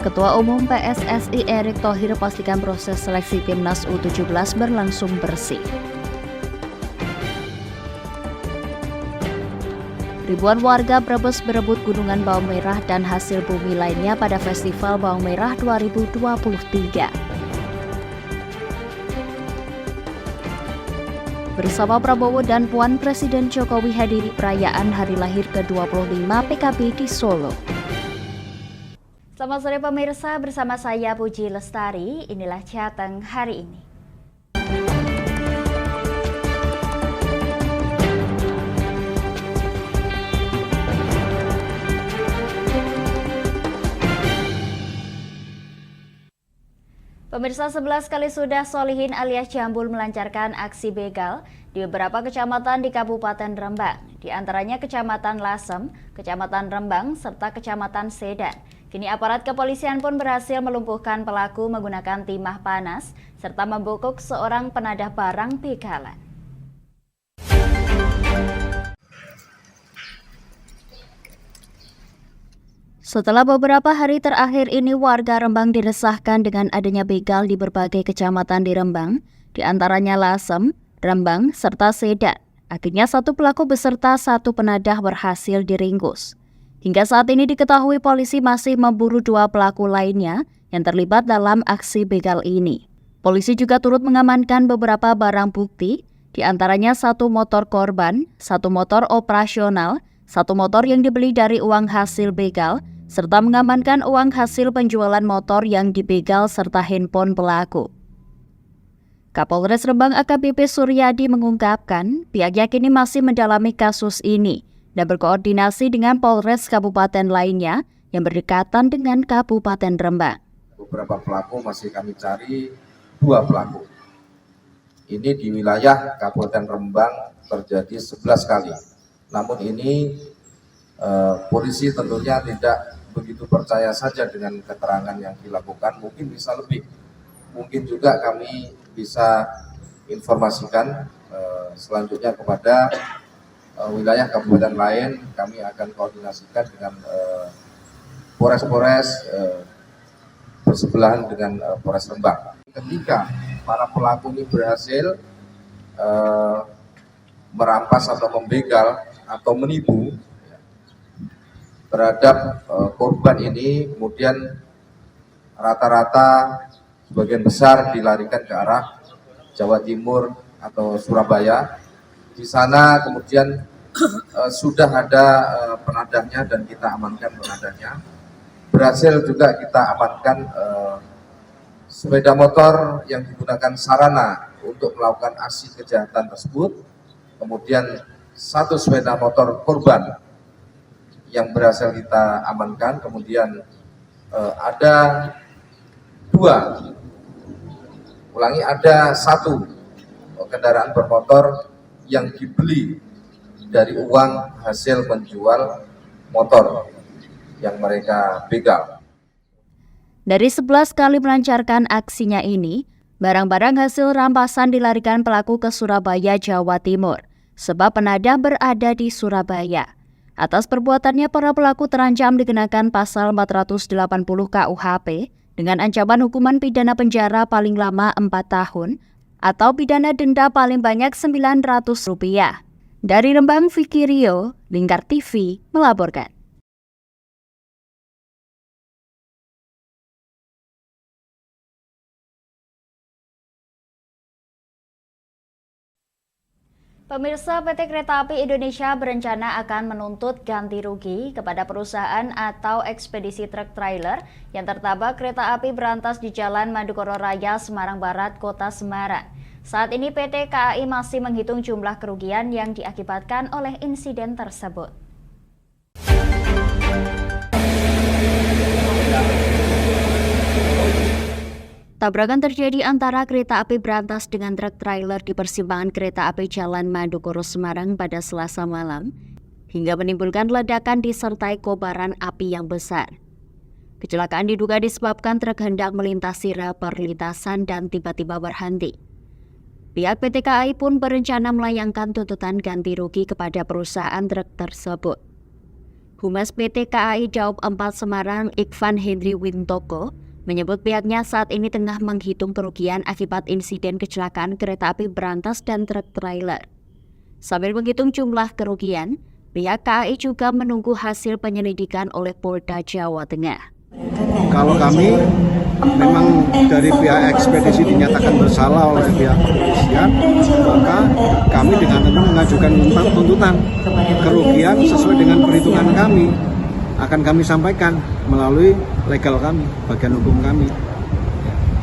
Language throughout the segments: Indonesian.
Ketua Umum PSSI Erick Thohir pastikan proses seleksi Timnas U17 berlangsung bersih. Ribuan warga Brebes berebut gunungan bawang merah dan hasil bumi lainnya pada Festival Bawang Merah 2023. Bersama Prabowo dan Puan, Presiden Jokowi hadiri perayaan hari lahir ke-25 PKB di Solo. Selamat sore pemirsa, bersama saya Puji Lestari, inilah Jateng hari ini. Pemirsa, 11 kali sudah Solihin alias Jambul melancarkan aksi begal di beberapa kecamatan di Kabupaten Rembang, di antaranya Kecamatan Lasem, Kecamatan Rembang, serta Kecamatan Sedan. Kini aparat kepolisian pun berhasil melumpuhkan pelaku menggunakan timah panas, serta membekuk seorang penadah barang begalan. Setelah beberapa hari terakhir ini, warga Rembang diresahkan dengan adanya begal di berbagai kecamatan di Rembang, di antaranya Lasem, Rembang, serta Sedan. Akhirnya satu pelaku beserta satu penadah berhasil diringkus. Hingga saat ini diketahui polisi masih memburu dua pelaku lainnya yang terlibat dalam aksi begal ini. Polisi juga turut mengamankan beberapa barang bukti, di antaranya satu motor korban, satu motor operasional, satu motor yang dibeli dari uang hasil begal, serta mengamankan uang hasil penjualan motor yang dibegal serta handphone pelaku. Kapolres Rembang AKBP Suryadi mengungkapkan pihaknya kini masih mendalami kasus ini dan berkoordinasi dengan Polres Kabupaten lainnya yang berdekatan dengan Kabupaten Rembang. Beberapa pelaku masih kami cari, 2 pelaku. Ini di wilayah Kabupaten Rembang terjadi 11 kali. Namun ini polisi tentunya tidak begitu percaya saja dengan keterangan yang dilakukan, mungkin bisa lebih. Mungkin juga kami bisa informasikan selanjutnya kepada wilayah kabupaten lain. Kami akan koordinasikan dengan Polres-Polres bersebelahan dengan Polres Rembang. Ketika para pelaku ini berhasil merampas atau membegal atau menipu terhadap korban ini, kemudian rata-rata sebagian besar dilarikan ke arah Jawa Timur atau Surabaya. Di sana kemudian sudah ada penadahnya dan kita amankan penadahnya. Berhasil juga kita amankan sepeda motor yang digunakan sarana untuk melakukan aksi kejahatan tersebut. Kemudian satu sepeda motor korban yang berhasil kita amankan, kemudian ada satu kendaraan bermotor yang dibeli dari uang hasil menjual motor yang mereka begal. Dari 11 kali melancarkan aksinya ini, barang-barang hasil rampasan dilarikan pelaku ke Surabaya, Jawa Timur, sebab penadah berada di Surabaya. Atas perbuatannya, para pelaku terancam dikenakan pasal 480 KUHP dengan ancaman hukuman pidana penjara paling lama 4 tahun atau pidana denda paling banyak Rp900. Dari Rembang, Vicky Rio, Lingkar TV, melaporkan. Pemirsa, PT Kereta Api Indonesia berencana akan menuntut ganti rugi kepada perusahaan atau ekspedisi truk trailer yang tertabrak kereta api berantas di Jalan Madukoro Raya, Semarang Barat, Kota Semarang. Saat ini PT KAI masih menghitung jumlah kerugian yang diakibatkan oleh insiden tersebut. Tabrakan terjadi antara kereta api berantas dengan truk trailer di persimpangan kereta api Jalan Madukoro Semarang pada Selasa malam, hingga menimbulkan ledakan disertai kobaran api yang besar. Kecelakaan diduga disebabkan truk hendak melintasi rel perlintasan dan tiba-tiba berhenti. Pihak PT KAI pun berencana melayangkan tuntutan ganti rugi kepada perusahaan truk tersebut. Humas PT KAI Daob 4 Semarang, Ikvan Henry Wintoko, menyebut pihaknya saat ini tengah menghitung kerugian akibat insiden kecelakaan kereta api berantas dan truk trailer. Sambil menghitung jumlah kerugian, pihak KAI juga menunggu hasil penyelidikan oleh Polda Jawa Tengah. Kalau kami memang dari pihak ekspedisi dinyatakan bersalah oleh pihak kepolisian, maka kami dengan tentu mengajukan tuntutan kerugian sesuai dengan perhitungan kami akan kami sampaikan melalui legal kami, bagian hukum kami.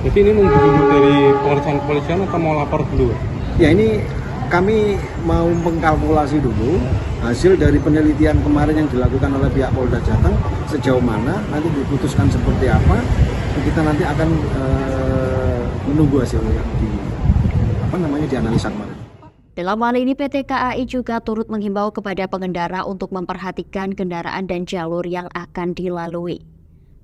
Jadi ini nunggu dari kepolisian atau mau lapor dulu? Ya, ini kami mau mengkalkulasi dulu hasil dari penelitian kemarin yang dilakukan oleh pihak Polda Jateng sejauh mana, nanti diputuskan seperti apa, kita nanti akan menunggu hasil yang dianalisa kemarin. Dalam hal ini PT KAI juga turut menghimbau kepada pengendara untuk memperhatikan kendaraan dan jalur yang akan dilalui.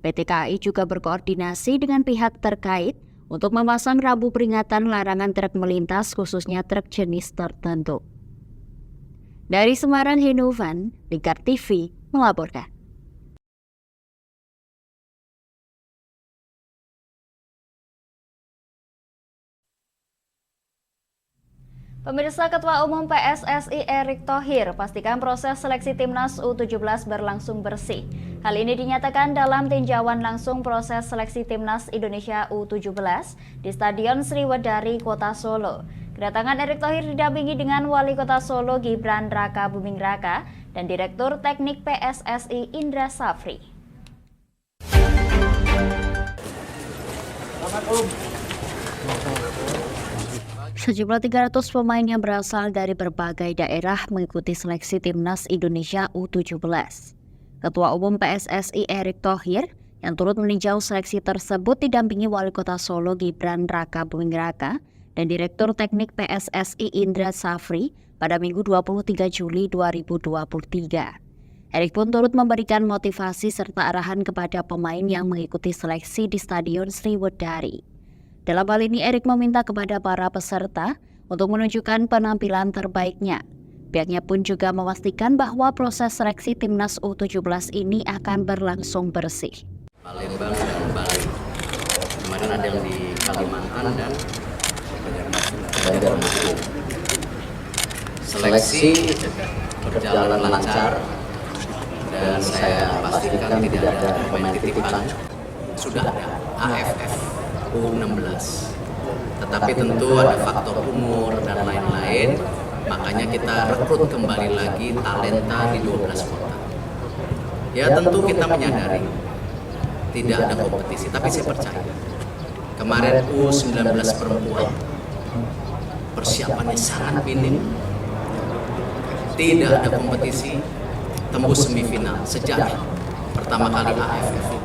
PT KAI juga berkoordinasi dengan pihak terkait untuk memasang rambu peringatan larangan truk melintas khususnya truk jenis tertentu. Dari Semarang, Henovan, Lingkar TV melaporkan. Pemirsa, Ketua Umum PSSI Erick Thohir pastikan proses seleksi Timnas U17 berlangsung bersih. Hal ini dinyatakan dalam tinjauan langsung proses seleksi Timnas Indonesia U17 di Stadion Sriwedari, Kota Solo. Kedatangan Erick Thohir didampingi dengan Wali Kota Solo Gibran Raka Buming Raka dan Direktur Teknik PSSI Indra Safri. Sejumlah 300 pemain yang berasal dari berbagai daerah mengikuti seleksi Timnas Indonesia U17. Ketua Umum PSSI Erick Thohir yang turut meninjau seleksi tersebut didampingi Wali Kota Solo Gibran Raka Buming Raka dan Direktur Teknik PSSI Indra Safri pada Minggu 23 Juli 2023. Erick pun turut memberikan motivasi serta arahan kepada pemain yang mengikuti seleksi di Stadion Sriwedari. Dalam hal ini, Erick meminta kepada para peserta untuk menunjukkan penampilan terbaiknya. Pihaknya pun juga memastikan bahwa proses seleksi Timnas U17 ini akan berlangsung bersih. Palembang dan Bali. Kemarin ada yang di Kalimantan dan Banjarmasin. Seleksi berjalan lancar dan saya pastikan tidak ada pemain titipan. Sudah ada AFF U16. Tetapi tentu ada faktor umur dan lain-lain, makanya kita rekrut kembali lagi talenta di 12 kota. Ya tentu kita menyadari tidak ada kompetisi, tapi saya percaya kemarin U19 perempuan persiapannya sangat minim, tidak ada kompetisi, tembus semifinal sejak pertama kali AFF.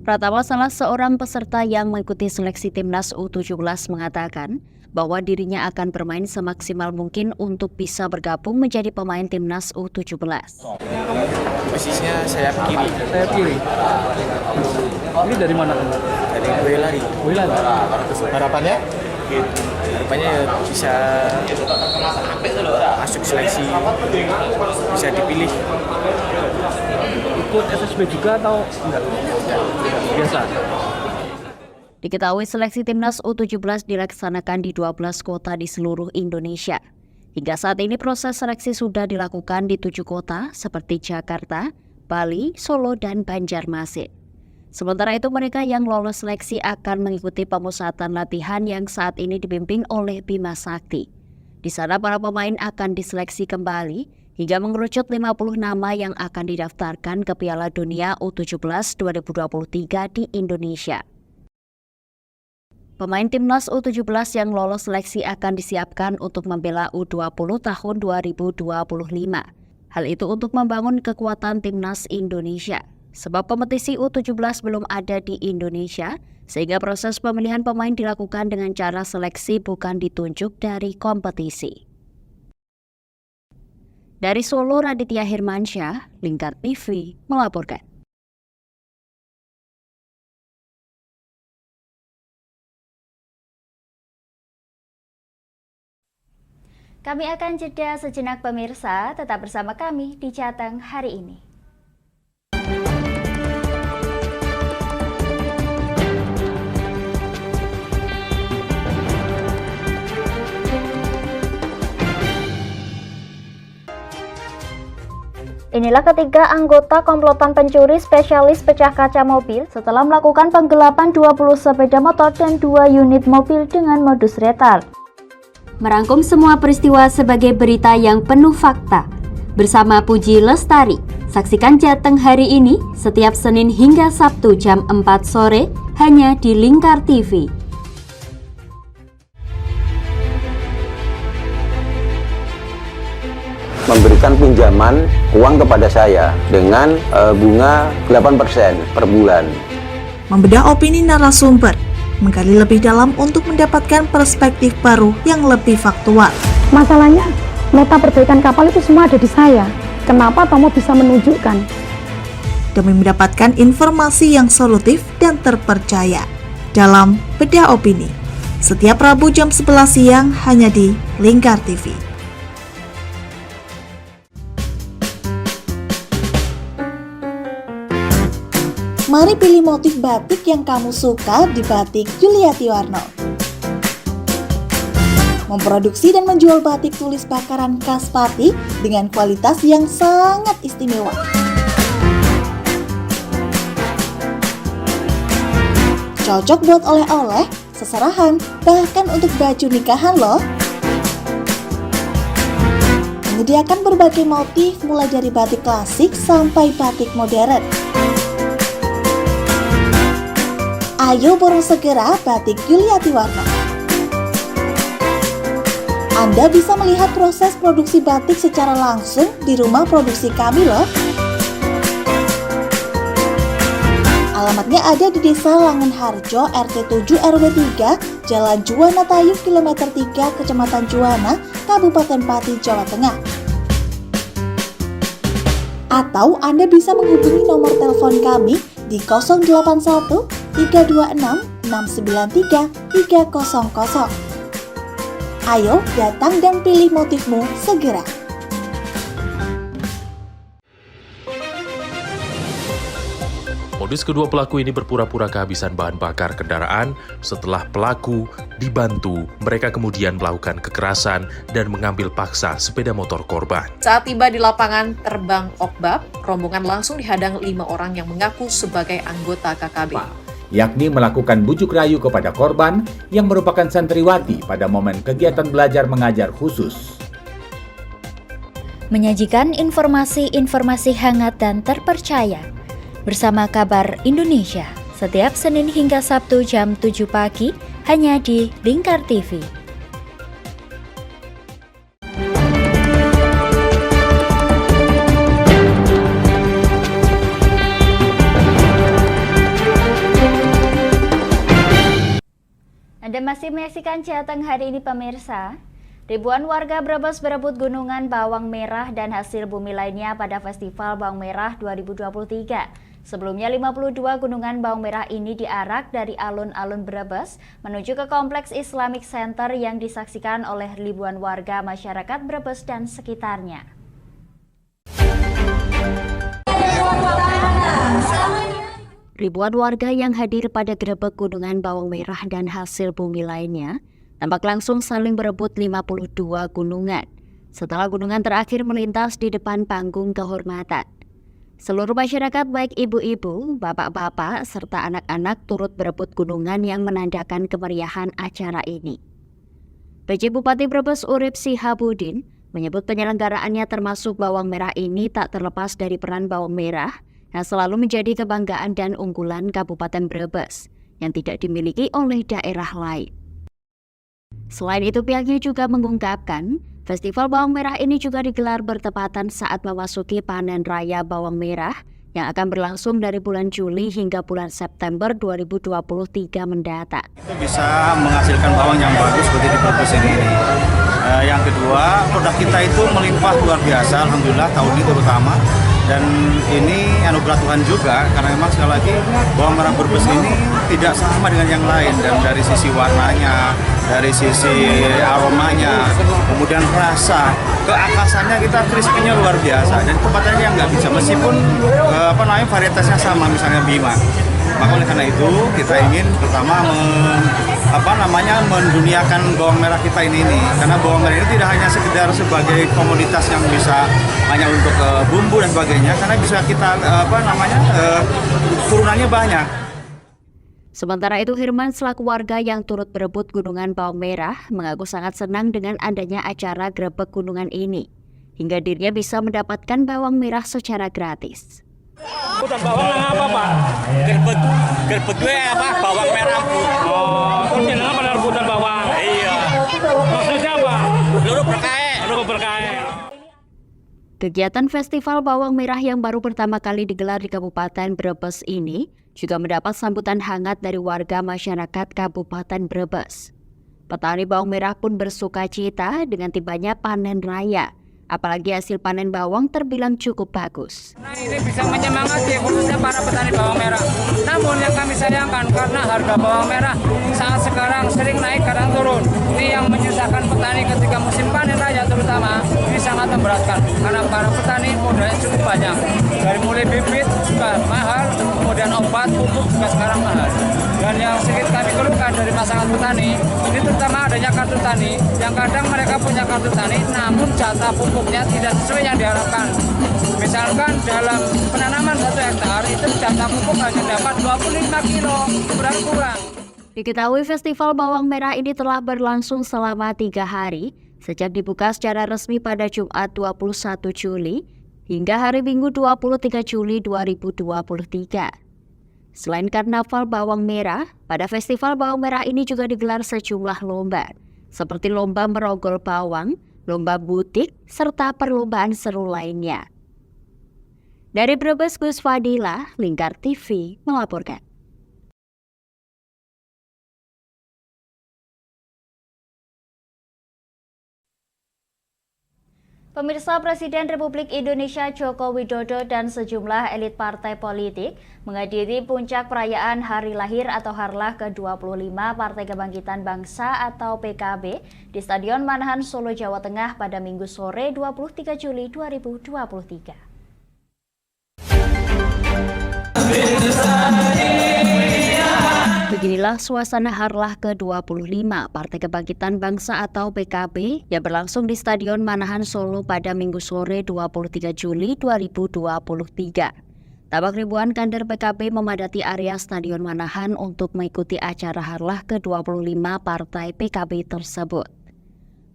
Pratama, salah seorang peserta yang mengikuti seleksi Timnas U17, mengatakan bahwa dirinya akan bermain semaksimal mungkin untuk bisa bergabung menjadi pemain Timnas U17. Posisinya sayap kiri. Sayap kiri. Ini dari mana? Dari Boyolali. Harapannya? Harapannya ya bisa masuk seleksi, bisa dipilih. Ikut SSB juga atau enggak? Biasa. Diketahui seleksi Timnas U17 dilaksanakan di 12 kota di seluruh Indonesia. Hingga saat ini proses seleksi sudah dilakukan di 7 kota seperti Jakarta, Bali, Solo, dan Banjarmasin. Sementara itu, mereka yang lolos seleksi akan mengikuti pemusatan latihan yang saat ini dipimpin oleh Bima Sakti. Di sana para pemain akan diseleksi kembali hingga mengerucut 50 nama yang akan didaftarkan ke Piala Dunia U17 2023 di Indonesia. Pemain Timnas U17 yang lolos seleksi akan disiapkan untuk membela U20 tahun 2025. Hal itu untuk membangun kekuatan Timnas Indonesia. Sebab kompetisi U17 belum ada di Indonesia, sehingga proses pemilihan pemain dilakukan dengan cara seleksi bukan ditunjuk dari kompetisi. Dari Solo, Raditya Hirmansyah, Lingkar TV melaporkan. Kami akan jeda sejenak pemirsa, tetap bersama kami di Jateng hari ini. Inilah ketiga anggota komplotan pencuri spesialis pecah kaca mobil setelah melakukan penggelapan 20 sepeda motor dan 2 unit mobil dengan modus retal. Merangkum semua peristiwa sebagai berita yang penuh fakta. Bersama Puji Lestari, saksikan Jateng hari ini setiap Senin hingga Sabtu jam 4 sore hanya di Lingkar TV. Memberikan pinjaman uang kepada saya dengan bunga 8% per bulan. Membedah opini narasumber, menggali lebih dalam untuk mendapatkan perspektif baru yang lebih faktual. Masalahnya, nota perbaikan kapal itu semua ada di saya. Kenapa Tomo bisa menunjukkan? Demi mendapatkan informasi yang solutif dan terpercaya dalam Bedah Opini. Setiap Rabu jam 11 siang hanya di Lingkar TV. Mari pilih motif batik yang kamu suka di Batik Yuliati Warno. Memproduksi dan menjual batik tulis bakaran khas Pati dengan kualitas yang sangat istimewa. Cocok buat oleh-oleh, seserahan, bahkan untuk baju nikahan loh. Menyediakan berbagai motif mulai dari batik klasik sampai batik modern. Ayo borong segera Batik Yuliati Warno. Anda bisa melihat proses produksi batik secara langsung di rumah produksi kami loh. Alamatnya ada di Desa Langenharjo, RT 7 RW 3, Jalan Juwana Tayub, Kilometer 3, Kecamatan Juwana, Kabupaten Pati, Jawa Tengah. Atau Anda bisa menghubungi nomor telepon kami di 081 326 693 300. Ayo datang dan pilih motifmu segera. Modus kedua pelaku ini berpura-pura kehabisan bahan bakar kendaraan. Setelah pelaku dibantu, mereka kemudian melakukan kekerasan dan mengambil paksa sepeda motor korban. Saat tiba di lapangan terbang Okbab, rombongan langsung dihadang 5 orang yang mengaku sebagai anggota KKB. Yakni melakukan bujuk rayu kepada korban yang merupakan santriwati pada momen kegiatan belajar mengajar khusus. Menyajikan informasi-informasi hangat dan terpercaya bersama Kabar Indonesia setiap Senin hingga Sabtu jam 7 pagi hanya di Lingkar TV. Anda masih menyaksikan Jateng hari ini pemirsa. Ribuan warga Brebes berebut gunungan bawang merah dan hasil bumi lainnya pada Festival Bawang Merah 2023. Sebelumnya 52 gunungan bawang merah ini diarak dari alun-alun Brebes menuju ke Kompleks Islamic Center yang disaksikan oleh ribuan warga masyarakat Brebes dan sekitarnya. Ribuan warga yang hadir pada grebek gunungan bawang merah dan hasil bumi lainnya tampak langsung saling berebut 52 gunungan setelah gunungan terakhir melintas di depan panggung kehormatan. Seluruh masyarakat baik ibu-ibu, bapak-bapak, serta anak-anak turut berebut gunungan yang menandakan kemeriahan acara ini. PJ Bupati Brebes Urip Sihabudin menyebut penyelenggaraannya termasuk bawang merah ini tak terlepas dari peran bawang merah yang selalu menjadi kebanggaan dan unggulan Kabupaten Brebes yang tidak dimiliki oleh daerah lain. Selain itu, pihaknya juga mengungkapkan Festival Bawang Merah ini juga digelar bertepatan saat memasuki panen raya bawang merah yang akan berlangsung dari bulan Juli hingga bulan September 2023 mendatang. Itu bisa menghasilkan bawang yang bagus seperti di Brebes ini. Yang kedua, produk kita itu melimpah luar biasa, alhamdulillah tahun ini terutama. Dan ini anugerah Tuhan juga, karena memang sekali lagi bawang merah Brebes ini tidak sama dengan yang lain. Dan dari sisi warnanya, dari sisi aromanya, kemudian rasa, keakasannya kita crispy-nya luar biasa. Dan tempatnya yang nggak bisa, meskipun varietasnya sama, misalnya Bima. Maka oleh karena itu kita ingin pertama menduniakan bawang merah kita ini. Karena bawang merah ini tidak hanya sekedar sebagai komoditas yang bisa hanya untuk bumbu dan sebagainya, karena bisa kita turunannya banyak. Sementara itu, Hirman selaku warga yang turut berebut gunungan bawang merah mengaku sangat senang dengan adanya acara grebek gunungan ini, hingga dirinya bisa mendapatkan bawang merah secara gratis. Rebutan bawang apa, Pak? Gerbek gue apa? Bawang merah. Oh, jenengan pada rebutan bawang. Iya. Maksudnya apa? Luruh berkae. Kegiatan Festival Bawang Merah yang baru pertama kali digelar di Kabupaten Brebes ini juga mendapat sambutan hangat dari warga masyarakat Kabupaten Brebes. Petani bawang merah pun bersuka cita dengan tibanya panen raya. Apalagi hasil panen bawang terbilang cukup bagus. Nah, ini bisa menyemangati khususnya para petani bawang merah. Namun yang kami sayangkan karena harga bawang merah saat sekarang sering naik kadang turun. Ini yang menyusahkan petani ketika musim panen raya terutama. Ini sangat memberatkan karena para petani modalnya cukup banyak. Dari mulai bibit juga mahal, kemudian obat, pupuk juga sekarang mahal. Dan yang sedikit kami keluhkan dari masyarakat petani, ini terutama adanya kartu tani, yang kadang mereka punya kartu tani, namun jatah pupuknya tidak sesuai yang diharapkan. Misalkan dalam penanaman 1 hektar, itu jatah pupuk hanya dapat 25 kilo, berarti kurang. Diketahui festival bawang merah ini telah berlangsung selama 3 hari, sejak dibuka secara resmi pada Jumat 21 Juli, hingga hari Minggu 23 Juli 2023. Selain karnaval bawang merah, pada festival bawang merah ini juga digelar sejumlah lomba, seperti lomba merogol bawang, lomba butik, serta perlombaan seru lainnya. Dari Brebes, Gus Fadila, Lingkar TV melaporkan. Pemirsa, Presiden Republik Indonesia Joko Widodo dan sejumlah elit partai politik menghadiri puncak perayaan Hari Lahir atau Harlah ke-25 Partai Kebangkitan Bangsa atau PKB di Stadion Manahan Solo, Jawa Tengah pada Minggu sore 23 Juli 2023. Beginilah suasana Harlah ke-25 Partai Kebangkitan Bangsa atau PKB yang berlangsung di Stadion Manahan Solo pada Minggu sore 23 Juli 2023. Tampak ribuan kader PKB memadati area Stadion Manahan untuk mengikuti acara Harlah ke-25 Partai PKB tersebut.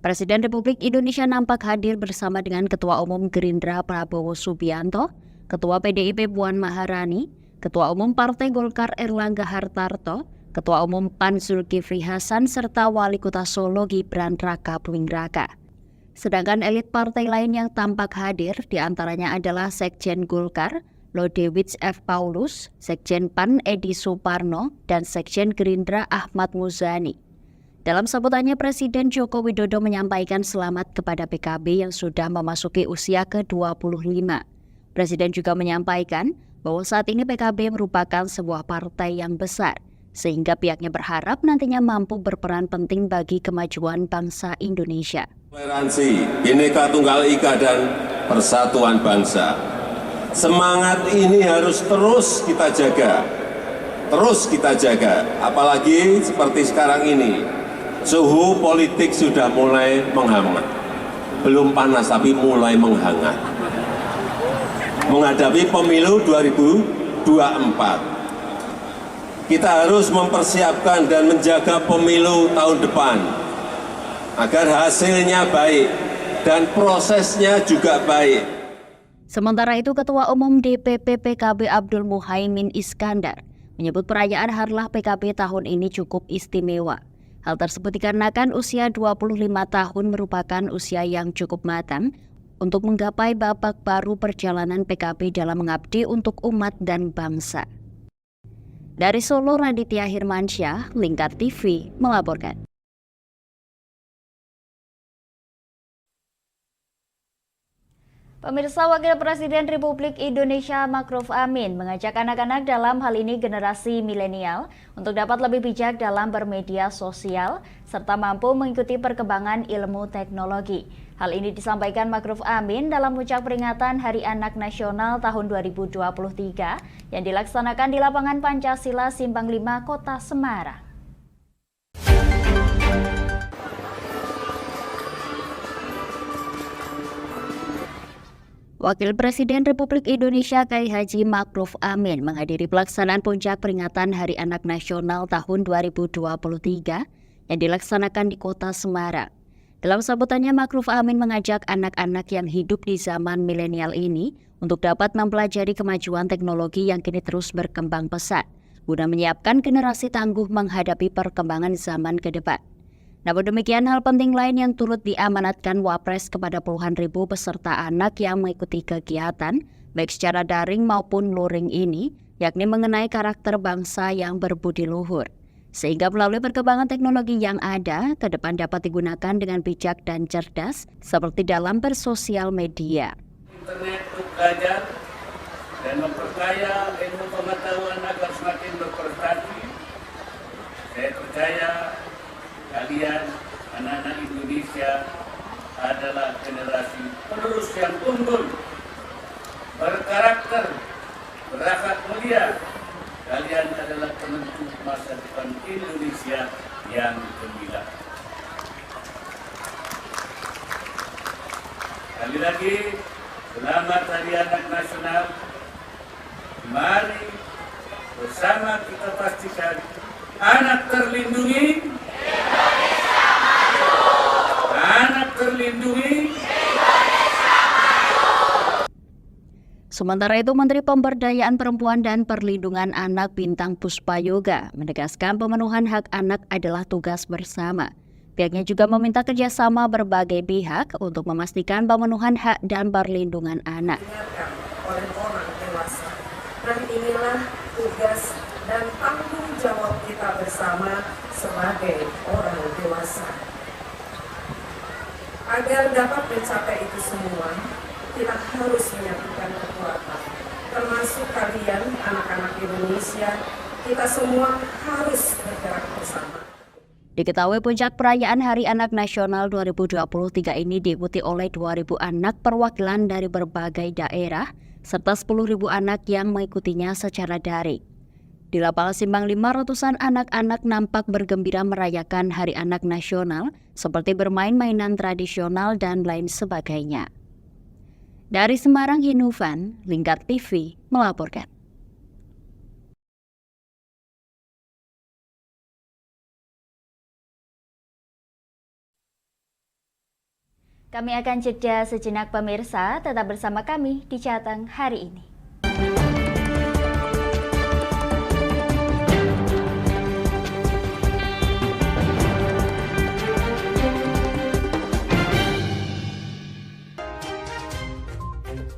Presiden Republik Indonesia nampak hadir bersama dengan Ketua Umum Gerindra Prabowo Subianto, Ketua PDIP Puan Maharani, Ketua Umum Partai Golkar Erlangga Hartarto, Ketua Umum PAN Zulkifli Hasan, serta Wali Kota Solo Gibran Raka Buming Raka. Sedangkan elit partai lain yang tampak hadir diantaranya adalah Sekjen Golkar, Lodewijk F. Paulus, Sekjen PAN Edi Suparno, dan Sekjen Gerindra Ahmad Muzani. Dalam sambutannya, Presiden Joko Widodo menyampaikan selamat kepada PKB yang sudah memasuki usia ke-25. Presiden juga menyampaikan bahwa saat ini PKB merupakan sebuah partai yang besar, sehingga pihaknya berharap nantinya mampu berperan penting bagi kemajuan bangsa Indonesia. Toleransi, Bhinneka Tunggal Ika dan persatuan bangsa. Semangat ini harus terus kita jaga, apalagi seperti sekarang ini. Suhu politik sudah mulai menghangat, belum panas tapi mulai menghangat. Menghadapi pemilu 2024, kita harus mempersiapkan dan menjaga pemilu tahun depan agar hasilnya baik dan prosesnya juga baik. Sementara itu, Ketua Umum DPP PKB Abdul Muhaimin Iskandar menyebut perayaan Harlah PKB tahun ini cukup istimewa. Hal tersebut dikarenakan usia 25 tahun merupakan usia yang cukup matang untuk menggapai babak baru perjalanan PKB dalam mengabdi untuk umat dan bangsa. Dari Solo, Raditya Hirmansyah, Lingkar TV melaporkan. Pemirsa, Wakil Presiden Republik Indonesia Ma'ruf Amin mengajak anak-anak dalam hal ini generasi milenial untuk dapat lebih bijak dalam bermedia sosial serta mampu mengikuti perkembangan ilmu teknologi. Hal ini disampaikan Ma'ruf Amin dalam puncak peringatan Hari Anak Nasional tahun 2023 yang dilaksanakan di lapangan Pancasila Simpang 5 Kota Semarang. Wakil Presiden Republik Indonesia Kiai Haji Ma'ruf Amin menghadiri pelaksanaan puncak peringatan Hari Anak Nasional tahun 2023 yang dilaksanakan di Kota Semarang. Dalam sambutannya, Ma'ruf Amin mengajak anak-anak yang hidup di zaman milenial ini untuk dapat mempelajari kemajuan teknologi yang kini terus berkembang pesat, guna menyiapkan generasi tangguh menghadapi perkembangan zaman ke depan. Namun demikian, hal penting lain yang turut diamanatkan Wapres kepada puluhan ribu peserta anak yang mengikuti kegiatan, baik secara daring maupun luring ini, yakni mengenai karakter bangsa yang berbudi luhur. Sehingga melalui perkembangan teknologi yang ada, ke depan dapat digunakan dengan bijak dan cerdas, seperti dalam bersosial media. Internet untuk belajar dan memperkaya ilmu pengetahuan agar semakin berprestasi. Saya percaya kalian, anak-anak Indonesia, adalah generasi penerus yang unggul, berkarakter, berakhlak mulia. Kalian adalah penentu masa depan Indonesia yang gemilang. Sekali lagi, selamat Hari Anak Nasional. Mari bersama kita pastikan anak terlindungi. Anak terlindungi. Sementara itu, Menteri Pemberdayaan Perempuan dan Perlindungan Anak Bintang Puspayoga menegaskan pemenuhan hak anak adalah tugas bersama. Pihaknya juga meminta kerjasama berbagai pihak untuk memastikan pemenuhan hak dan perlindungan anak. Oleh orang dewasa, dan inilah tugas dan tanggung jawab kita bersama sebagai orang dewasa. Agar dapat mencapai itu semua, kita harus menyatukan kekuatan, termasuk kalian, anak-anak Indonesia. Kita semua harus bergerak bersama. Diketahui puncak perayaan Hari Anak Nasional 2023 ini diikuti oleh 2.000 anak perwakilan dari berbagai daerah, serta 10.000 anak yang mengikutinya secara daring. Di Lapangan Simbang 5, ratusan anak-anak nampak bergembira merayakan Hari Anak Nasional, seperti bermain mainan tradisional dan lain sebagainya. Dari Semarang, Hinufan, Lingkar TV melaporkan. Kami akan jeda sejenak pemirsa, tetap bersama kami di Jateng hari ini.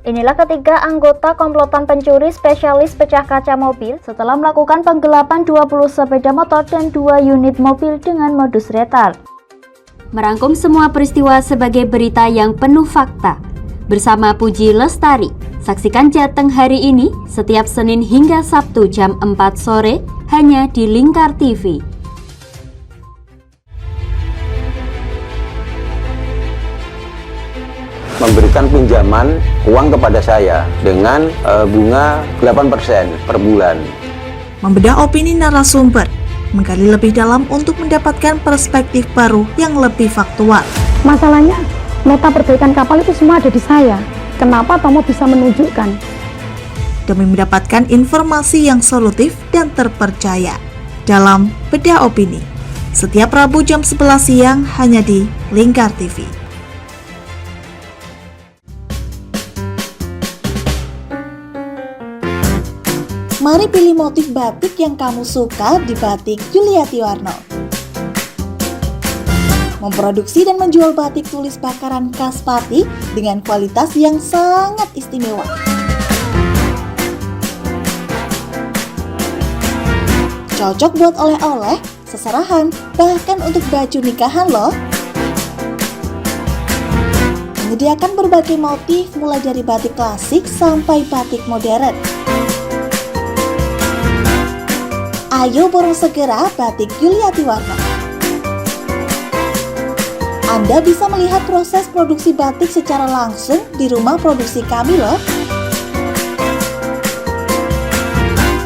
Inilah ketiga anggota komplotan pencuri spesialis pecah kaca mobil setelah melakukan penggelapan 20 sepeda motor dan 2 unit mobil dengan modus retard. Merangkum semua peristiwa sebagai berita yang penuh fakta. Bersama Puji Lestari, saksikan Jateng hari ini setiap Senin hingga Sabtu jam 4 sore hanya di Lingkar TV. Memberikan pinjaman uang kepada saya dengan bunga 8% per bulan. Membedah opini narasumber, menggali lebih dalam untuk mendapatkan perspektif baru yang lebih faktual. Masalahnya, nota perbaikan kapal itu semua ada di saya. Kenapa Tomo bisa menunjukkan? Demi mendapatkan informasi yang solutif dan terpercaya. Dalam Bedah Opini, setiap Rabu jam 11 siang hanya di Lingkar TV. Mari pilih motif batik yang kamu suka di Batik Yuliati Warno. Memproduksi dan menjual batik tulis bakaran khas Pati dengan kualitas yang sangat istimewa. Cocok buat oleh-oleh, seserahan, bahkan untuk baju nikahan loh. Menyediakan berbagai motif mulai dari batik klasik sampai batik modern. Ayo borong segera Batik Yuliati Warno. Anda bisa melihat proses produksi batik secara langsung di rumah produksi kami loh.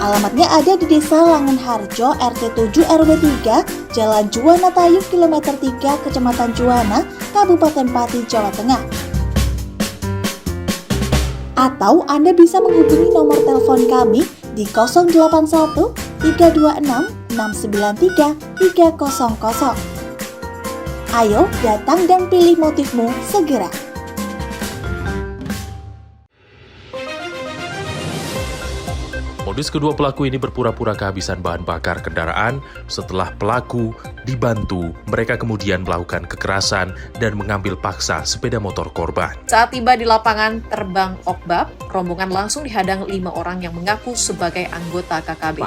Alamatnya ada di Desa Langenharjo, RT 7 RW 3, Jalan Juwana Tayu, Kilometer 3, Kecamatan Juwana, Kabupaten Pati, Jawa Tengah. Atau Anda bisa menghubungi nomor telepon kami di 081 326 693 300. Ayo datang dan pilih motifmu segera. Modus kedua pelaku ini berpura-pura kehabisan bahan bakar kendaraan. Setelah pelaku dibantu, mereka kemudian melakukan kekerasan dan mengambil paksa sepeda motor korban. Saat tiba di lapangan terbang Okbab, rombongan langsung dihadang 5 orang yang mengaku sebagai anggota KKB.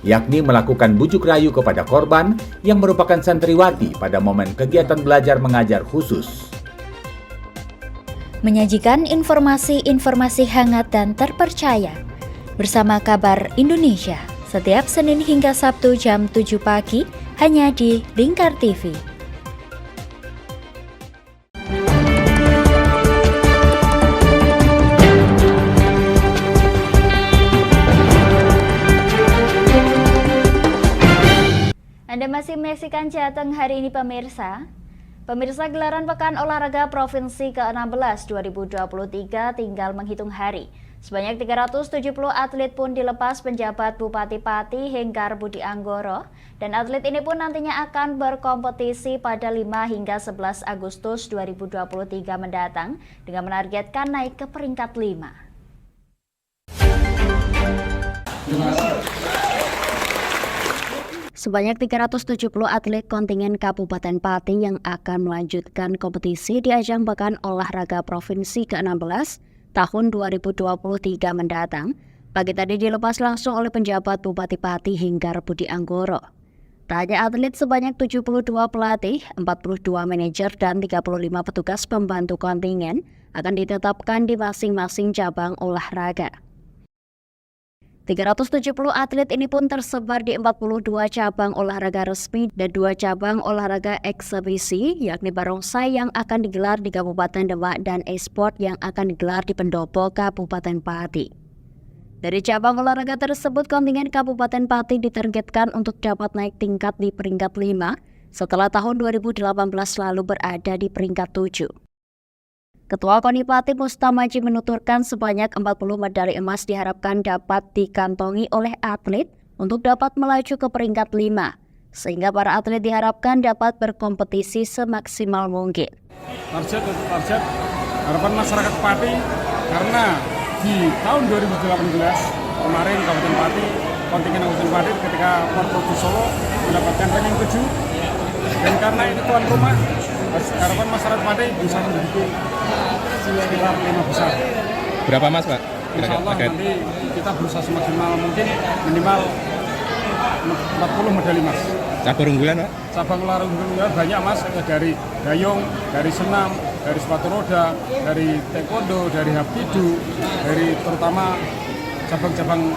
Yakni melakukan bujuk rayu kepada korban yang merupakan santriwati pada momen kegiatan belajar mengajar khusus. Menyajikan informasi-informasi hangat dan terpercaya bersama Kabar Indonesia setiap Senin hingga Sabtu jam 7 pagi hanya di Lingkar TV. Anda masih menyaksikan Jateng hari ini pemirsa. Pemirsa, gelaran Pekan Olahraga Provinsi ke-16 2023 tinggal menghitung hari. Sebanyak 370 atlet pun dilepas penjabat Bupati Pati Henggar Budi Anggoro, dan atlet ini pun nantinya akan berkompetisi pada 5 hingga 11 Agustus 2023 mendatang dengan menargetkan naik ke peringkat 5. Sebanyak 370 atlet kontingen Kabupaten Pati yang akan melanjutkan kompetisi di ajang Pekan Olahraga Provinsi ke-16 tahun 2023 mendatang, pagi tadi dilepas langsung oleh penjabat Bupati Pati Henggar Budi Anggoro. Tak hanya atlet, sebanyak 72 pelatih, 42 manajer, dan 35 petugas pembantu kontingen akan ditetapkan di masing-masing cabang olahraga. 370 atlet ini pun tersebar di 42 cabang olahraga resmi dan 2 cabang olahraga eksebisi, yakni barongsai yang akan digelar di Kabupaten Demak dan e-sport yang akan digelar di Pendopo, Kabupaten Pati. Dari cabang olahraga tersebut, kontingen Kabupaten Pati ditargetkan untuk dapat naik tingkat di peringkat 5 setelah tahun 2018 lalu berada di peringkat 7. Ketua KONI Pati Mustamaji menuturkan sebanyak 40 medali emas diharapkan dapat dikantongi oleh atlet untuk dapat melaju ke peringkat 5, sehingga para atlet diharapkan dapat berkompetisi semaksimal mungkin. Target harapan masyarakat Pati, karena di tahun 2018 kemarin Kabupaten Pati, kontingen Kabupaten Pati ketika Porprov Solo mendapatkan ranking 7, dan karena itu tuan rumah, harapan masyarakat Pati bisa menduduki sekitar 5 besar. Berapa mas Pak? Insya Allah nanti kita berusaha semaksimal mungkin minimal 40 medali mas. Cabang unggulan Pak? Cabang olahraga unggulan banyak mas, dari dayung, dari senam, dari sepatu roda, dari taekwondo, dari hapkido, dari terutama cabang-cabang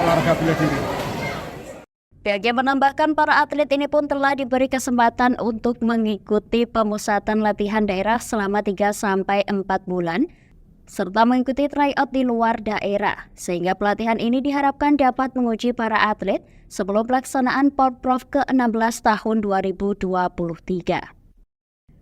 olahraga bela diri. Pihaknya menambahkan para atlet ini pun telah diberi kesempatan untuk mengikuti pemusatan latihan daerah selama 3-4 bulan, serta mengikuti tryout di luar daerah, sehingga pelatihan ini diharapkan dapat menguji para atlet sebelum pelaksanaan Porprov ke-16 tahun 2023.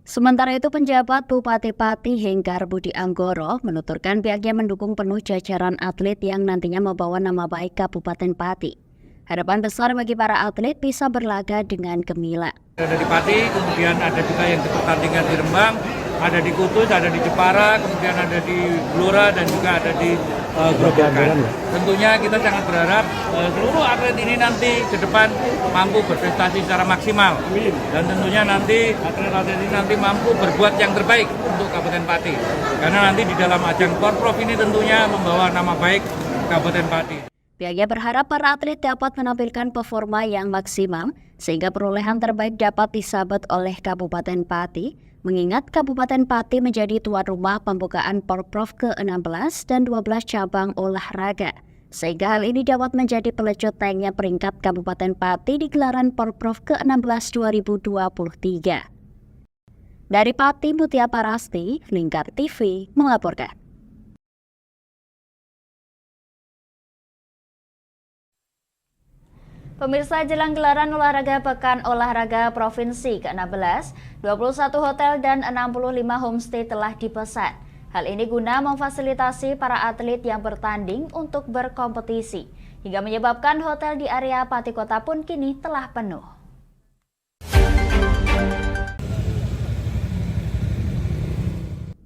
Sementara itu, penjabat Bupati Pati Henggar Budi Anggoro menuturkan pihaknya mendukung penuh jajaran atlet yang nantinya membawa nama baik Kabupaten Pati. Harapan besar bagi para atlet bisa berlaga dengan gemilang. Ada di Pati, kemudian ada juga yang pertandingan di Rembang, ada di Kudus, ada di Jepara, kemudian ada di Blora, dan juga ada di Grobogan. Tentunya kita sangat berharap seluruh atlet ini nanti ke depan mampu berprestasi secara maksimal. Dan tentunya nanti atlet-atlet ini nanti mampu berbuat yang terbaik untuk Kabupaten Pati. Karena nanti di dalam ajang Porprov ini tentunya membawa nama baik Kabupaten Pati. Pihaknya berharap para atlet dapat menampilkan performa yang maksimal sehingga perolehan terbaik dapat disabet oleh Kabupaten Pati, mengingat Kabupaten Pati menjadi tuan rumah pembukaan Porprov ke-16 dan 12 cabang olahraga, sehingga hal ini dapat menjadi pelecut naiknya peringkat Kabupaten Pati di gelaran Porprov ke-16 2023. Dari Pati, Mutia Parasti, Lingkar TV melaporkan. Pemirsa, jelang gelaran olahraga Pekan Olahraga Provinsi ke-16, 21 hotel dan 65 homestay telah dipesan. Hal ini guna memfasilitasi para atlet yang bertanding untuk berkompetisi, hingga menyebabkan hotel di area Pati Kota pun kini telah penuh.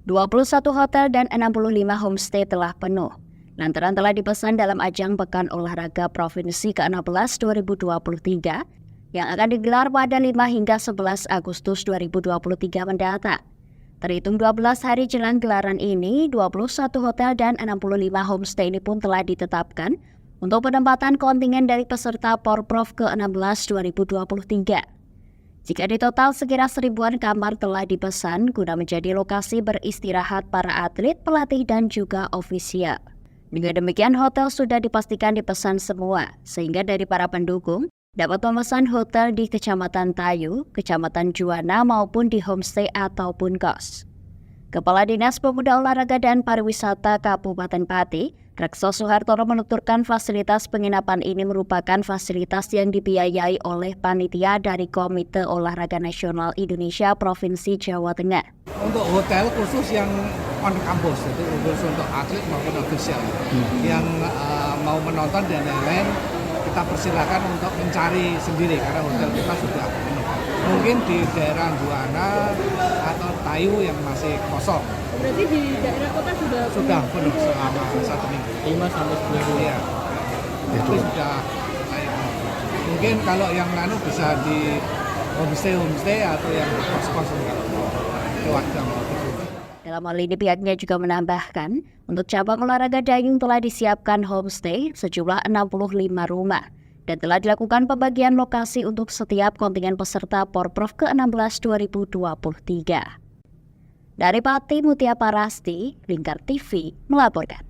...21 hotel dan 65 homestay telah penuh. Lantaran telah dipesan dalam ajang Pekan Olahraga Provinsi ke-16 2023 yang akan digelar pada 5 hingga 11 Agustus 2023 mendatang. Terhitung 12 hari jelang gelaran ini, 21 hotel dan 65 homestay ini pun telah ditetapkan untuk penempatan kontingen dari peserta Porprov ke-16 2023. Jika di total sekira 1000-an kamar telah dipesan guna menjadi lokasi beristirahat para atlet, pelatih, dan juga ofisial. Dengan demikian, hotel sudah dipastikan dipesan semua, sehingga dari para pendukung dapat memesan hotel di Kecamatan Tayu, Kecamatan Juwana, maupun di homestay ataupun kos. Kepala Dinas Pemuda Olahraga dan Pariwisata Kabupaten Pati, Rekso Suhartono menuturkan fasilitas penginapan ini merupakan fasilitas yang dibiayai oleh panitia dari Komite Olahraga Nasional Indonesia Provinsi Jawa Tengah. Untuk hotel khusus yang on campus, itu khusus untuk atlet maupun ofisial yang mau menonton dan lain-lain, kita persilakan untuk mencari sendiri karena hotel kita sudah penuh. Mungkin di daerah Juwana atau Tayu yang masih kosong. Berarti di daerah kota sudah penuh selama 1 minggu. 5 sampai 10 minggu. Iya. Itu sudah naik. Mungkin kalau yang bisa di homestay atau yang kos-kos lewat jam. Dalam hal ini pihaknya juga menambahkan, untuk cabang olahraga dayung telah disiapkan homestay sejumlah 65 rumah dan telah dilakukan pembagian lokasi untuk setiap kontingen peserta Porprov ke-16 2023. Dari Pati, Mutia Parasti, Lingkar TV melaporkan.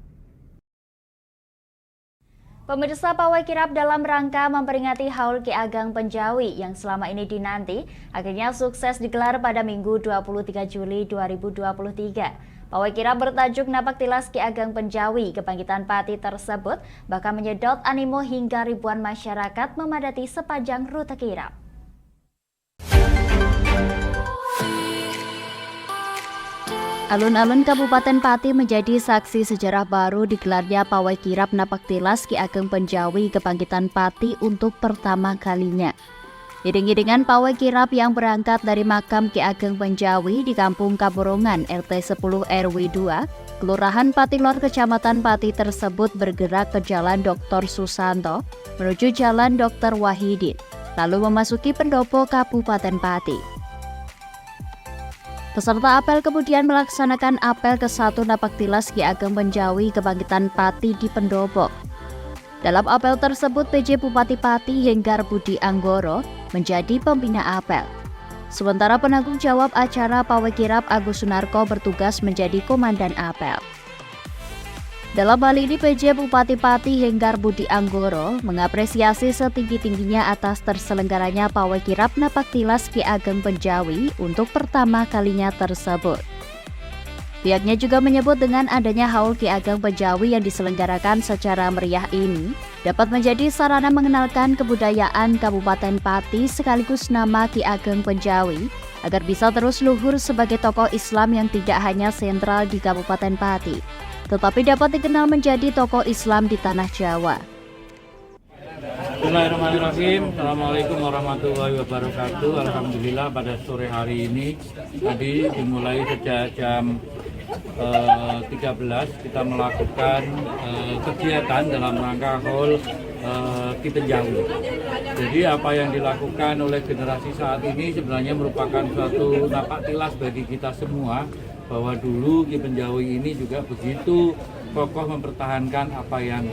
Pemirsa, pawai kirap dalam rangka memperingati Haul Ki Ageng Penjawi yang selama ini dinanti akhirnya sukses digelar pada Minggu 23 Juli 2023. Pawai kirap bertajuk Napak Tilas Ki Ageng Penjawi Kebangkitan Pati tersebut bahkan menyedot animo hingga ribuan masyarakat memadati sepanjang rute kirap. Alun-alun Kabupaten Pati menjadi saksi sejarah baru digelarnya pawai kirap Napak Tilas Ki Ageng Penjawi Kebangkitan Pati untuk pertama kalinya. Iring-iringan pawai kirap yang berangkat dari makam Ki Ageng Penjawi di Kampung Kaborongan RT 10 RW 2, Kelurahan Patilor, Kecamatan Pati tersebut bergerak ke Jalan Dr. Susanto menuju Jalan Dr. Wahidin, lalu memasuki pendopo Kabupaten Pati. Peserta apel kemudian melaksanakan apel ke-1 Napak Tilas Ki Ageng Penjawi Kebangkitan Pati di pendopo. Dalam apel tersebut, PJ Bupati Pati Henggar Budi Anggoro menjadi pembina apel. Sementara penanggung jawab acara pawai kirap Agus Sunarko bertugas menjadi komandan apel. Dalam hal ini, PJ Bupati Pati Henggar Budi Anggoro mengapresiasi setinggi-tingginya atas terselenggaranya pawai kirap Napak Tilas Ki Ageng Penjawi untuk pertama kalinya tersebut. Pihaknya juga menyebut dengan adanya Haul Ki Ageng Penjawi yang diselenggarakan secara meriah ini dapat menjadi sarana mengenalkan kebudayaan Kabupaten Pati sekaligus nama Ki Ageng Penjawi agar bisa terus luhur sebagai tokoh Islam yang tidak hanya sentral di Kabupaten Pati, tetapi dapat dikenal menjadi tokoh Islam di tanah Jawa. Bismillahirrahmanirrahim. Assalamualaikum warahmatullahi wabarakatuh. Alhamdulillah pada sore hari ini tadi dimulai sejak jam 13 kita melakukan kegiatan dalam rangka Haul Ki Penjawi. Jadi apa yang dilakukan oleh generasi saat ini sebenarnya merupakan suatu napak tilas bagi kita semua bahwa dulu Ki Penjawi ini juga begitu kokoh mempertahankan apa yang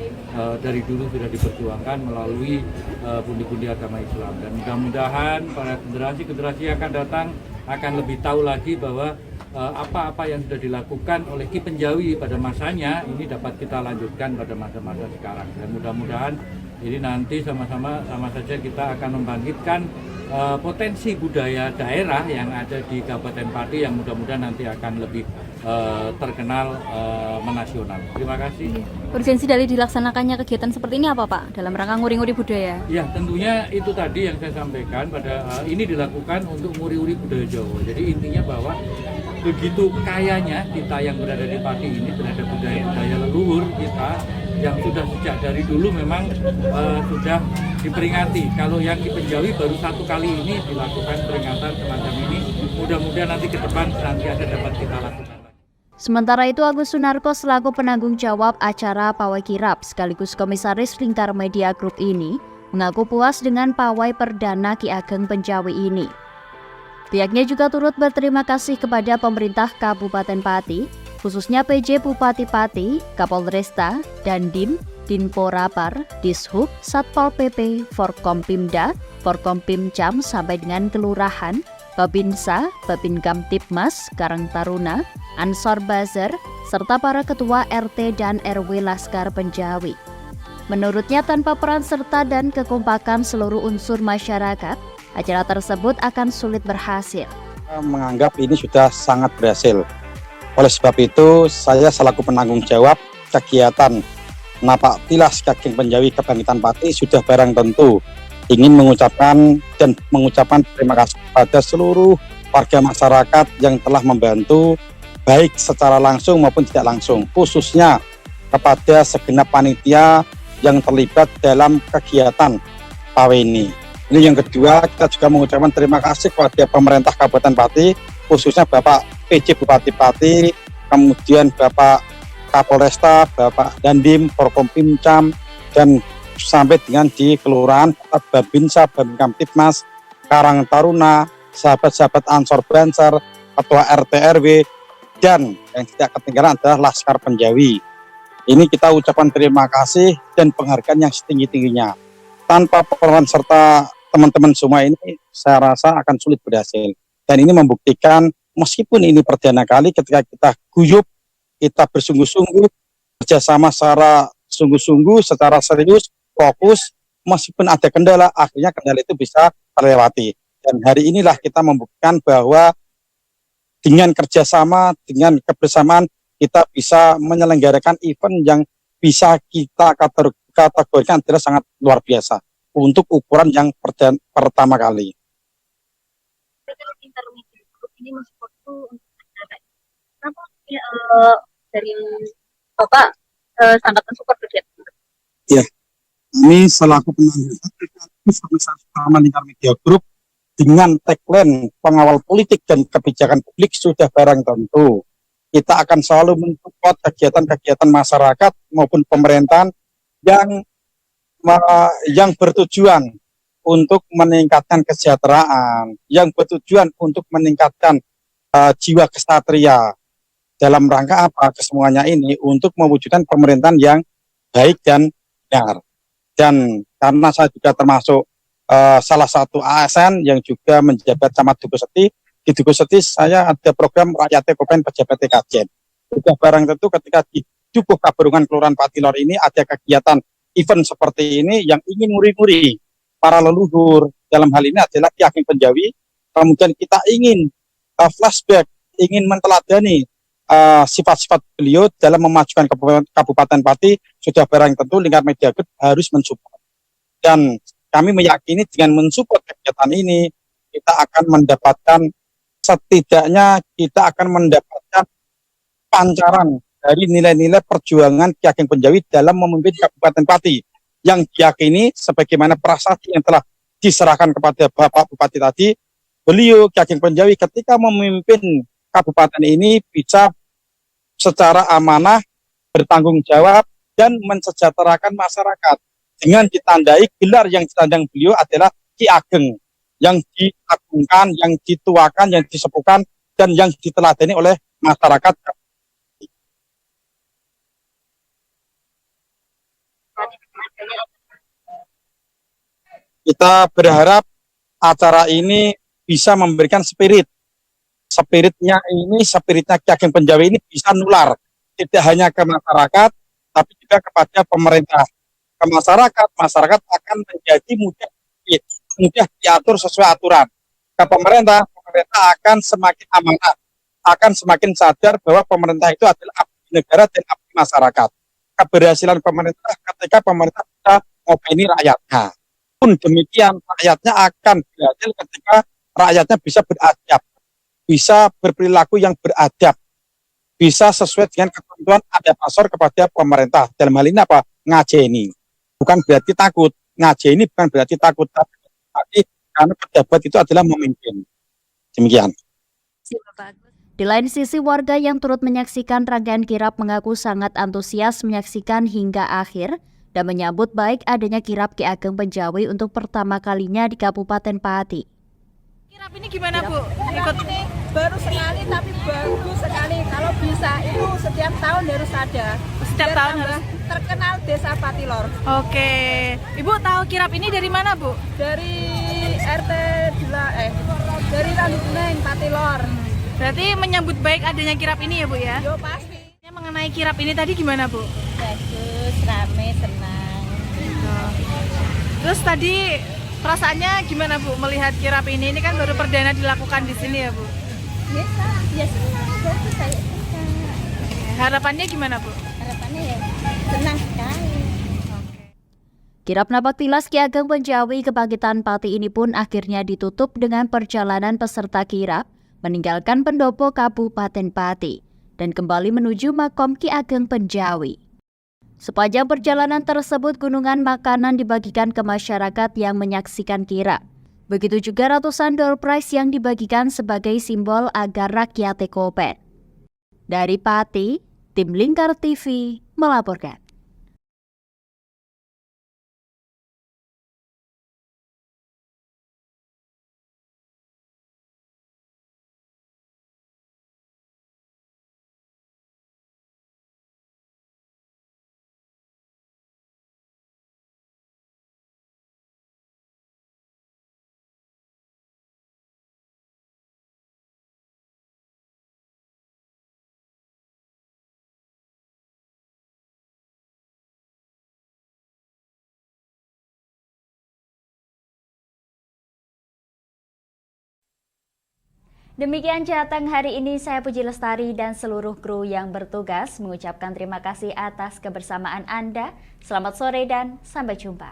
dari dulu sudah diperjuangkan melalui pundi-pundi agama Islam, dan mudah-mudahan para generasi yang akan datang akan lebih tahu lagi bahwa apa-apa yang sudah dilakukan oleh Ki Penjawi pada masanya ini dapat kita lanjutkan pada masa-masa sekarang, dan mudah-mudahan Jadi nanti sama saja kita akan membangkitkan potensi budaya daerah yang ada di Kabupaten Pati yang mudah-mudahan nanti akan lebih terkenal menasional. Terima kasih. Urgensi dari dilaksanakannya kegiatan seperti ini apa Pak? Dalam rangka nguri-nguri budaya? Ya tentunya itu tadi yang saya sampaikan pada ini dilakukan untuk nguri-nguri budaya Jawa. Jadi intinya bahwa begitu kayanya kita yang berada di Pati ini terhadap budaya leluhur kita yang sudah sejak dari dulu memang sudah diperingati. Kalau yang di Penjawi baru satu kali ini dilakukan peringatan semacam ini. Mudah-mudahan nanti ke depan senantiasa dapat kita lakukan. Sementara itu, Agus Sunarko selaku penanggung jawab acara Pawai Kirap sekaligus Komisaris Lingkar Media Group ini mengaku puas dengan pawai perdana Ki Ageng Penjawi ini. Pihaknya juga turut berterima kasih kepada pemerintah Kabupaten Pati, khususnya PJ Bupati Pati, Kapolresta, Dandim, Dinporapar, Dishub, Satpol PP, Forkompimda, Forkompimcam sampai dengan Kelurahan, Babinsa, Babin Kamtipmas, Karang Taruna, Ansor Bazar, serta para ketua RT dan RW Laskar Penjawi. Menurutnya tanpa peran serta dan kekompakan seluruh unsur masyarakat, acara tersebut akan sulit berhasil. Menganggap ini sudah sangat berhasil. Oleh sebab itu, saya selaku penanggung jawab kegiatan Napak Tilas Ki Ageng Penjawi Kebangkitan Pati sudah barang tentu ingin mengucapkan terima kasih kepada seluruh warga masyarakat yang telah membantu baik secara langsung maupun tidak langsung, khususnya kepada segenap panitia yang terlibat dalam kegiatan pawai ini. Ini yang kedua, kita juga mengucapkan terima kasih kepada pemerintah Kabupaten Pati, khususnya Bapak PJ Bupati Pati, kemudian Bapak Kapolresta, Bapak Dandim, Forkompimcam, dan sampai dengan di Kelurahan, Babinsa, Babin Kamtipmas, Karang Taruna, sahabat-sahabat Ansor Banser, Ketua RT RW, dan yang tidak ketinggalan adalah Laskar Penjawi. Ini kita ucapkan terima kasih dan penghargaan yang setinggi-tingginya. Tanpa peran serta teman-teman semua ini, saya rasa akan sulit berhasil. Dan ini membuktikan, meskipun ini perdana kali ketika kita guyup, kita bersungguh-sungguh, kerjasama secara sungguh-sungguh, secara serius, fokus, meskipun ada kendala, akhirnya kendala itu bisa terlewati. Dan hari inilah kita membuktikan bahwa dengan kerjasama, dengan kebersamaan, kita bisa menyelenggarakan event yang bisa kita kategorikan adalah sangat luar biasa untuk ukuran yang pertama kali. Ini masih waktu untuk kenapa dari Bapak sangat mensupport kegiatan? Ya, ini selaku penanggung jawab Lingkar Media Group dengan tagline pengawal politik dan kebijakan publik sudah barang tentu. Kita akan selalu mensupport kegiatan-kegiatan masyarakat maupun pemerintahan yang bertujuan untuk meningkatkan kesejahteraan, yang bertujuan untuk meningkatkan jiwa kesatria. Dalam rangka apa kesemuanya ini? Untuk mewujudkan pemerintahan yang baik dan benar. Dan karena saya juga termasuk salah satu ASN yang juga menjabat camat Dukuh Seti, di Dukuh Seti saya ada program Rakyat Kabupaten Pejabat TKJ. Sudah barang tentu ketika di Dukuh Kaburungan Kelurahan Patilor ini ada kegiatan event seperti ini yang ingin nguri-nguri para leluhur. Dalam hal ini adalah Ki Ageng Penjawi. Kemudian kita ingin flashback, ingin menteladani sifat-sifat beliau dalam memajukan Kabupaten Pati. Sudah barang tentu Lingkar Media Group harus mensupport. Dan kami meyakini dengan mensupport kegiatan ini, kita akan mendapatkan, setidaknya kita akan mendapatkan pancaran dari nilai-nilai perjuangan Ki Ageng Penjawi dalam memimpin Kabupaten Pati, yang diyakini sebagaimana prasasti yang telah diserahkan kepada Bapak Bupati tadi, beliau Ki Ageng Penjawi ketika memimpin kabupaten ini bisa secara amanah, bertanggung jawab, dan mensejahterakan masyarakat. Dengan ditandai gelar yang ditandang beliau adalah Ki Ageng, yang diagungkan, yang dituakan, yang disepuhkan, dan yang diteladani oleh masyarakat. Kita berharap acara ini bisa memberikan spiritnya Ki Ageng Penjawi ini bisa nular, tidak hanya ke masyarakat, tapi juga kepada pemerintah, ke masyarakat, masyarakat akan menjadi mudah diatur sesuai aturan. Ke pemerintah akan semakin amanah, akan semakin sadar bahwa pemerintah itu adalah abdi negara dan abdi masyarakat. Keberhasilan pemerintah ketika pemerintah bisa ngopeni rakyatnya. Pun demikian, rakyatnya akan berhasil ketika rakyatnya bisa beradab, bisa berperilaku yang beradab, bisa sesuai dengan ketentuan adaptasor kepada pemerintah. Dalam hal ini apa? Ngajeni. Bukan berarti takut. Ngajeni bukan berarti takut, tapi karena pejabat itu adalah memimpin. Demikian. Di lain sisi, warga yang turut menyaksikan rangkaian kirap mengaku sangat antusias menyaksikan hingga akhir dan menyambut baik adanya kirap Ki Ageng Penjawi untuk pertama kalinya di Kabupaten Pati. Kirap ini gimana Bu? Kirap ini baru sekali tapi bagus sekali. Kalau bisa itu setiap tahun harus ada. Setiap tahun harus terkenal Desa Patilor. Oke. Ibu tahu kirap ini dari mana Bu? Dari dari Randukuneng Patilor. Berarti menyambut baik adanya kirap ini ya Bu ya? Yo pasti. Mengenai kirap ini tadi gimana Bu? Bagus, rame, senang. Terus tadi perasaannya gimana Bu melihat kirap ini? Ini kan baru perdana dilakukan di sini ya Bu? Biasa, ya senang, bagus saya suka. Harapannya gimana Bu? Harapannya ya senang sekali. Kirap Napaktilas Ki Ageng Penjawi Kebangkitan Pati ini pun akhirnya ditutup dengan perjalanan peserta kirap meninggalkan pendopo Kabupaten Pati dan kembali menuju makom Ki Ageng Penjawi. Sepanjang perjalanan tersebut, gunungan makanan dibagikan ke masyarakat yang menyaksikan kirap. Begitu juga ratusan door prize yang dibagikan sebagai simbol agar rakyat kopen. Dari Pati, tim Lingkar TV melaporkan. Demikian Jateng hari ini, saya Puji Lestari dan seluruh kru yang bertugas mengucapkan terima kasih atas kebersamaan Anda. Selamat sore dan sampai jumpa.